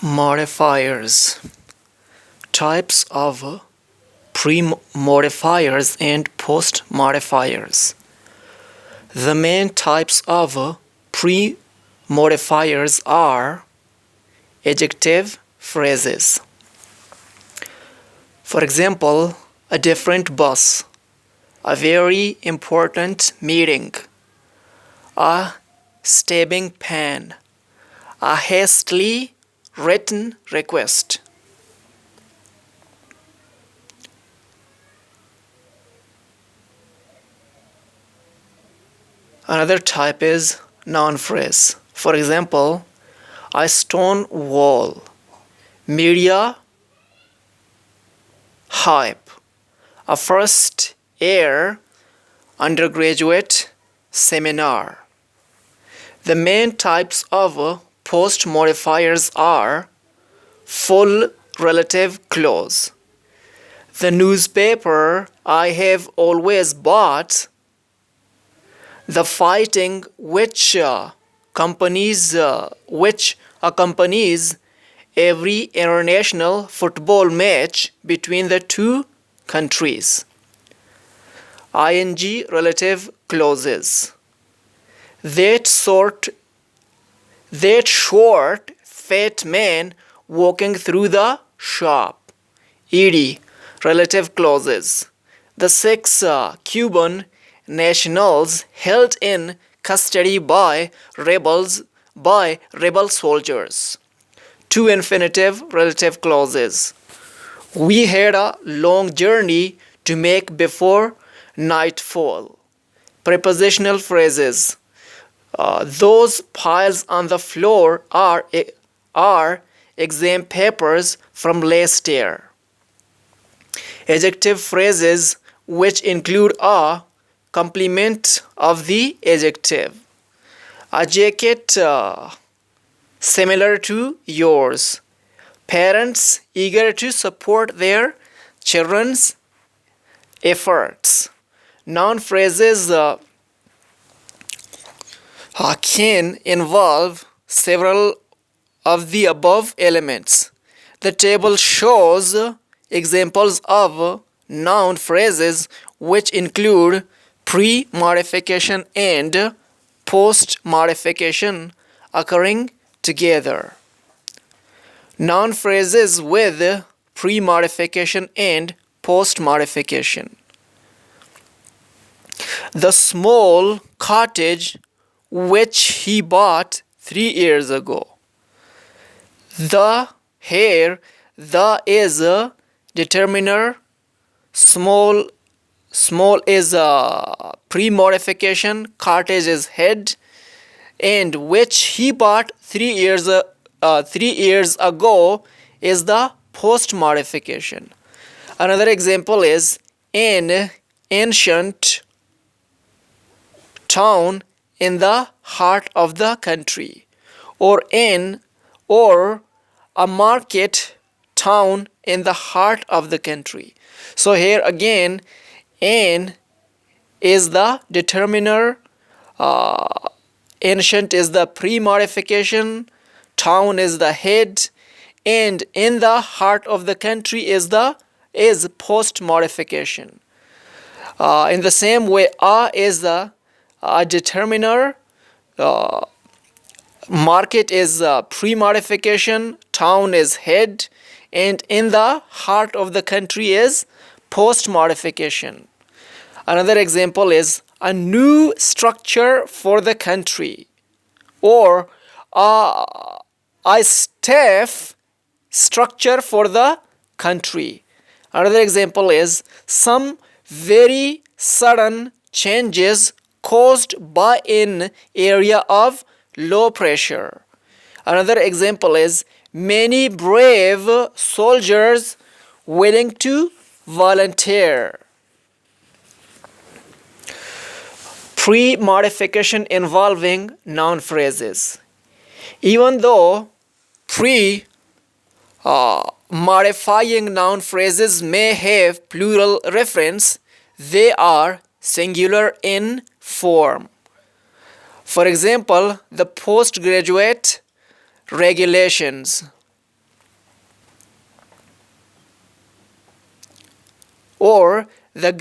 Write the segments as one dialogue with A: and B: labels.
A: Modifiers. Types of premodifiers and postmodifiers. The main types of premodifiers are adjective phrases. For example, a different bus, a very important meeting, a stabbing pan, a hastily written request. Another type is noun phrase. For example, a stone wall, media hype, a first year undergraduate seminar. The main types of postmodifiers are full relative clause. The newspaper I have always bought. The fighting which accompanies every international football match between the two countries. ing relative clauses. That short fat man walking through the shop. ed relative clauses. The 6 Cuban nationals held in custody by rebel soldiers. 2 infinitive relative clauses. We had a long journey to make before nightfall. Prepositional phrases. Those piles on the floor are exam papers from last year. Adjective phrases which include a complement of the adjective. A jacket similar to yours. Parents eager to support their children's efforts. Noun phrases can involve several of the above elements. The table shows examples of noun phrases which include pre-modification and post-modification occurring together. Noun phrases with pre-modification and post-modification. The small cottage which he bought 3 years ago. The hair, the is a determiner. Small is a pre-modification, cottage is head, and which he bought 3 years ago is the post-modification. Another example is an ancient town in the heart of the country, or a market town in the heart of the country. So here again, an is the determiner, ancient is the pre-modification, town is the head, and in the heart of the country is post-modification. In the same way, a is the determiner, market is pre-modification, town is head, and in the heart of the country is post-modification. Another example is a new structure for the country, or a staff structure for the country. Another example is some very sudden changes caused by an area of low pressure. Another example is many brave soldiers willing to volunteer. Pre-modification involving noun phrases. Even though modifying noun phrases may have plural reference, they are singular in form. For example, the postgraduate regulations. or the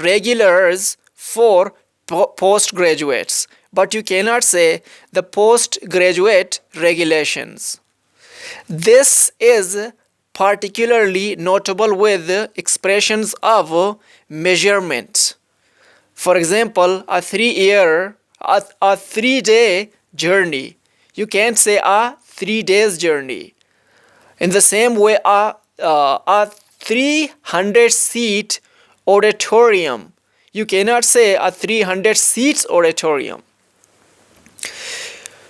A: regulars for postgraduates, but you cannot say the postgraduate regulations. This is particularly notable with expressions of measurement. For example, a 3-day journey. You can't say a 3 days journey. In the same way, a 300-seat auditorium. You cannot say a 300 seats auditorium.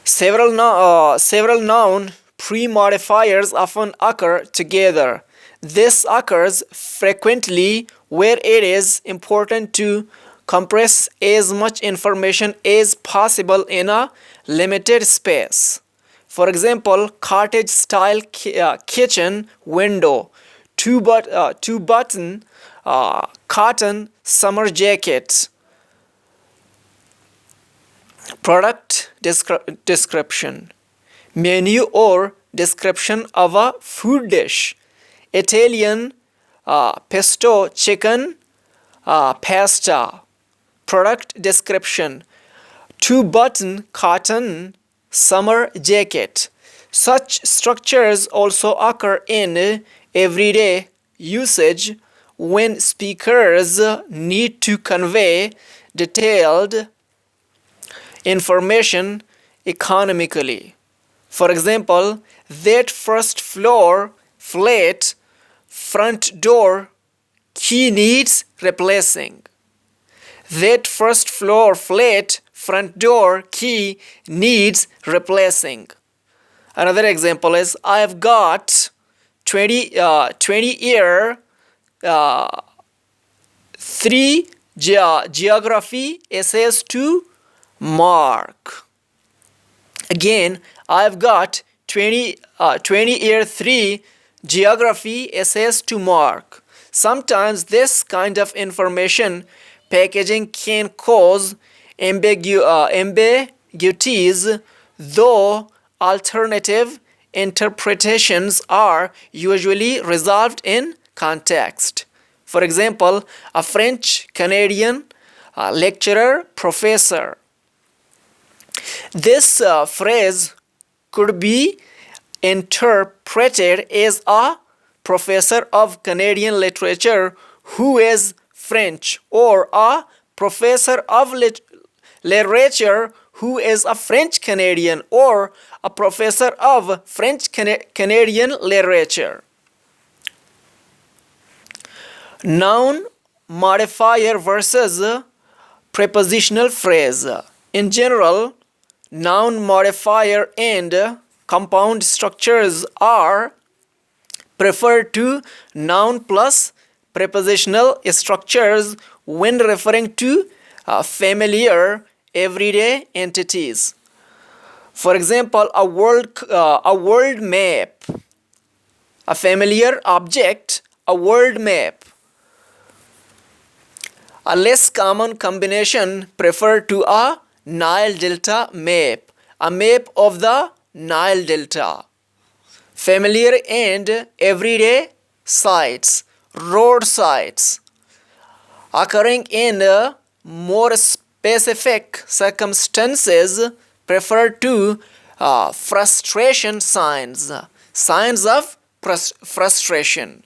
A: Several noun premodifiers often occur together. This occurs frequently where it is important to compress as much information as possible in a limited space. For example, cottage-style kitchen window, two-button cotton summer jacket. Product description. Menu or description of a food dish. Italian pesto chicken pasta. Product description. Two-button cotton summer jacket. Such structures also occur in everyday usage when speakers need to convey detailed information economically. For example, that first floor flat front door key needs replacing. That first floor flat front door key needs replacing. Another example is I've got 20-year 3 geography essays to mark. Again, I've got 20-year 3 geography essays to mark. Sometimes this kind of information packaging can cause ambiguities, though alternative interpretations are usually resolved in context. For example, a French Canadian lecturer professor. This phrase could be interpreted as a professor of Canadian literature who is French, or a professor of literature who is a French Canadian, or a professor of French Canadian literature. Noun modifier versus prepositional phrase. In general, noun modifier and compound structures are preferred to noun plus prepositional structures when referring to familiar everyday entities. For example, a world map, a familiar object, a world map. A less common combination preferred to a Nile Delta map, a map of the Nile Delta. Familiar and everyday sites, road sites, occurring in more specific circumstances preferred to frustration signs, signs of frustration.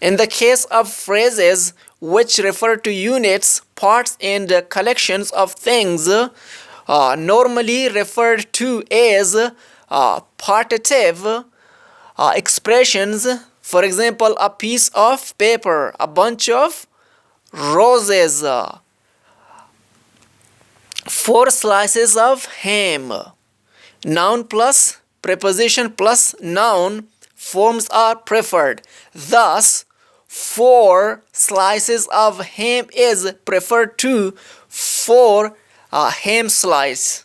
A: In the case of phrases which refer to units, parts, and collections of things, normally referred to as partitive expressions. For example, a piece of paper, a bunch of roses, 4 slices of ham. Noun plus preposition plus noun forms are preferred. Thus, 4 slices of ham is preferred to 4 ham slice.